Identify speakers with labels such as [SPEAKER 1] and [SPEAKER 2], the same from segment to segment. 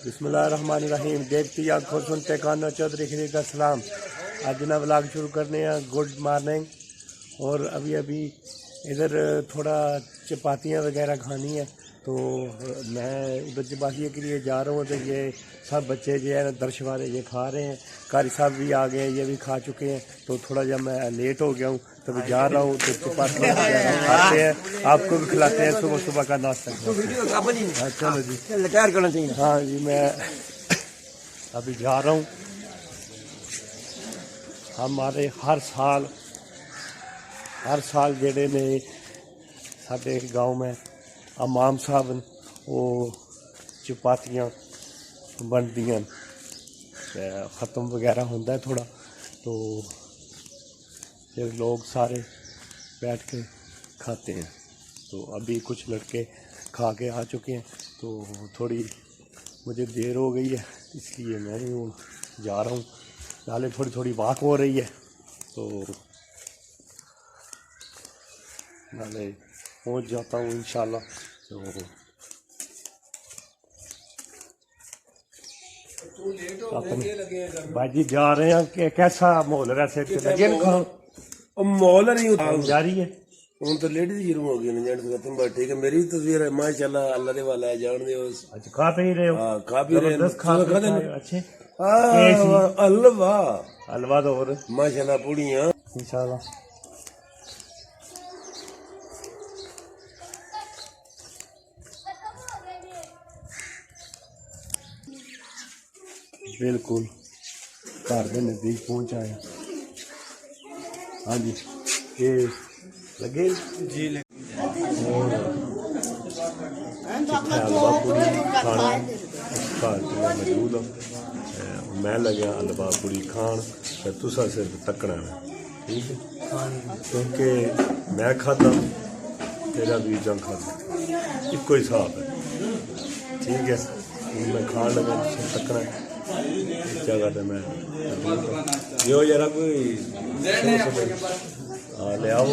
[SPEAKER 1] बिस्मिल्लाहिर्रहमानिर्रहीम। देखती आंखों सुनते कानों चौधरी खलील का सलाम। आज ना व्लॉग शुरू करने हैं। Good morning. और अभी अभी इधर थोड़ा चपातियाँ वगैरह खानी है तो मैं उधर चपातियों के लिए जा रहा हूँ। तो ये सब बच्चे जो है ना दर्श वाले ये खा रहे हैं। कारी साहब भी आ गए, ये भी खा चुके हैं। तो थोड़ा जब मैं लेट हो गया हूँ तो मैं जा रहा हूँ तो चपातियाँ खाते हैं, आपको भी खिलाते हैं सुबह सुबह का नाश्ता। चलो जी, हाँ जी, मैं अभी जा रहा हूँ। हमारे हर साल जेड़े ने साडे गाँव में इमाम साहब वो चपातियाँ बनदियां ख़त्म वगैरह होता है थोड़ा, तो फिर लोग सारे बैठ के खाते हैं। तो अभी कुछ लड़के खा के आ चुके हैं तो थोड़ी मुझे देर हो गई है, इसलिए मैं ही जा रहा हूँ। नाले थोड़ी वॉक हो रही है तो नाले पहुँच जाता हूँ इंशाल्लाह। तो भाई जी जा रहे हैं कि कैसा माहौल है? लगे
[SPEAKER 2] माहौल नहीं
[SPEAKER 1] जा रही है
[SPEAKER 2] हूँ तो लेडीज शुरू हो गई जेंट्स तुम बात ठीक है। मेरी भी तस्वीर है माशाल्लाह, अल्लाह दे वाला है जान दे।
[SPEAKER 1] अच्छा खा पी रहे हो?
[SPEAKER 2] हां खा पी रहे हैं।
[SPEAKER 1] अच्छे
[SPEAKER 2] हलवा तो और माशाल्लाह पूड़ियां
[SPEAKER 1] इंशाल्लाह। बिल्कुल घर के नज़दीक पहुँच आए। हाँ जी, ये लगे जी हलवा पूड़ी खाना घर मौजूद है। मैं लग्या हलवा पूड़ी खान, तुसा सिर्फ तकना है, ठीक है? क्योंकि मैं खाता तेरा भी जंग खाता इको हिसाब है, ठीक है? मैं खान लगा तकना है इस जगह पे। मैं यो जरा कोई ले आओ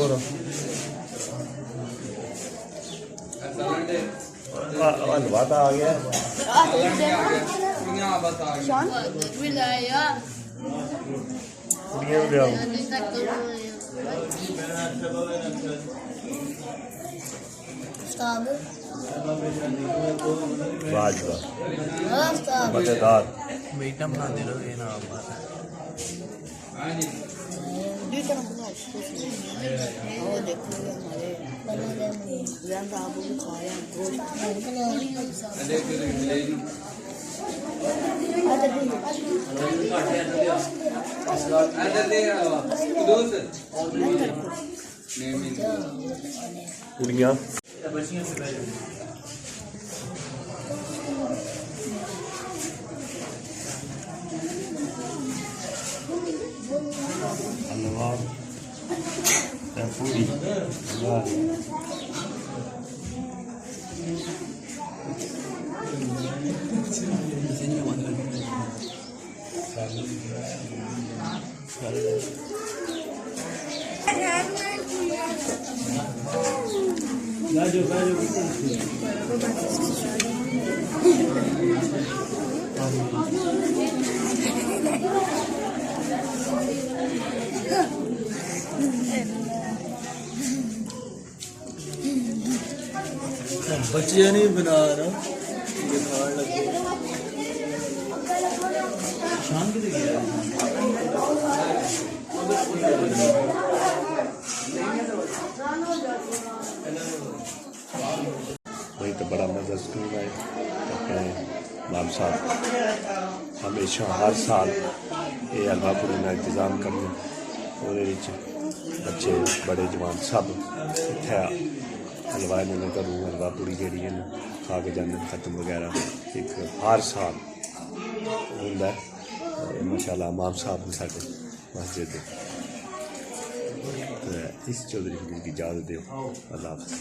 [SPEAKER 1] हलवा तो आ गया। मजेदार
[SPEAKER 3] बेटा बना दे रहे हो ना बात है।
[SPEAKER 1] कुड़ियाँ हलवा पूरी
[SPEAKER 3] बच्चियां नहीं बना रहा ये खान लगे शाम की
[SPEAKER 1] वही तो बड़ा मजा स्कूल है। अपने इमाम साहब हमेशा हर साल ये हलवा पूड़ी का इंतजाम करते और बच्चे बड़े जवान सब इतना हलवा इन्होंने घरों हलवा पूड़ी जी खा के जाते खत्म वगैरह एक हर साल होंगे। माशाल्लाह इमाम साहब ने साढ़े मस्जिद इस चौधरी खलील की इजाज़त दो। अल्लाह हाफ़िज़।